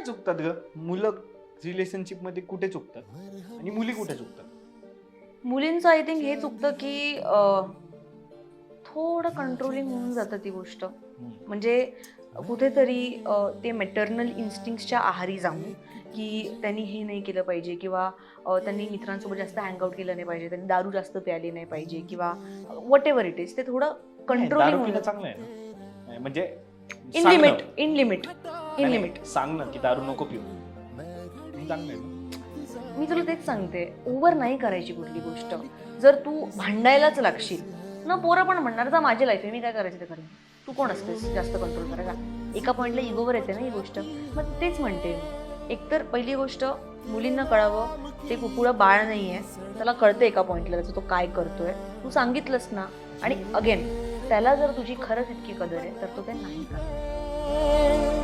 चुकतात ग मुलं रिलेशनशिप मध्ये, कुठे चुकतात आणि मुली कुठे चुकतात? मुलींचं आय थिंक हे चुकतं की थोडं कंट्रोलिंग होऊन जातं ती गोष्ट. म्हणजे कुठेतरी ते मॅटर्नल इन्स्टिंक्टच्या आहारी जाऊन की त्यांनी हे नाही केलं पाहिजे किंवा त्यांनी मित्रांसोबत जास्त हँगआउट केलं नाही पाहिजे, त्यांनी दारू जास्त प्यायली नाही पाहिजे किंवा वॉट एव्हर इट इज, ते थोडं नाही, कंट्रोलिंग दारू होऊन पिणं जातं. चांगलं आहे ना, नाही, म्हणजे इन सांगणं. लिमिट, इन लिमिट, इन नाही, लिमिट. सांग ना की दारू नको पिऊ, चांगलं आहे ना. मी तुला तेच सांगते, ओव्हर नाही करायची कुठली गोष्ट. जर तू भांडायलाच लागशील ना, पोरं पण म्हणणार जा माझी लाईफ आहे, मी काय करायचं ते करेन. तू कोण असतेस जास्त कंट्रोल करायला? एका पॉईंटला इगोवर येते ना ही गोष्ट. मग तेच म्हणते मी, एकतर पहिली गोष्ट मुलींना कळावं ते कुकुळं बाळ नाही आहे, त्याला कळतं एका पॉईंटला त्याचं तो काय करतोय. तू सांगितलंस ना, आणि अगेन त्याला जर तुझी खरंच इतकी कदर आहे तर तो ते नाही करत.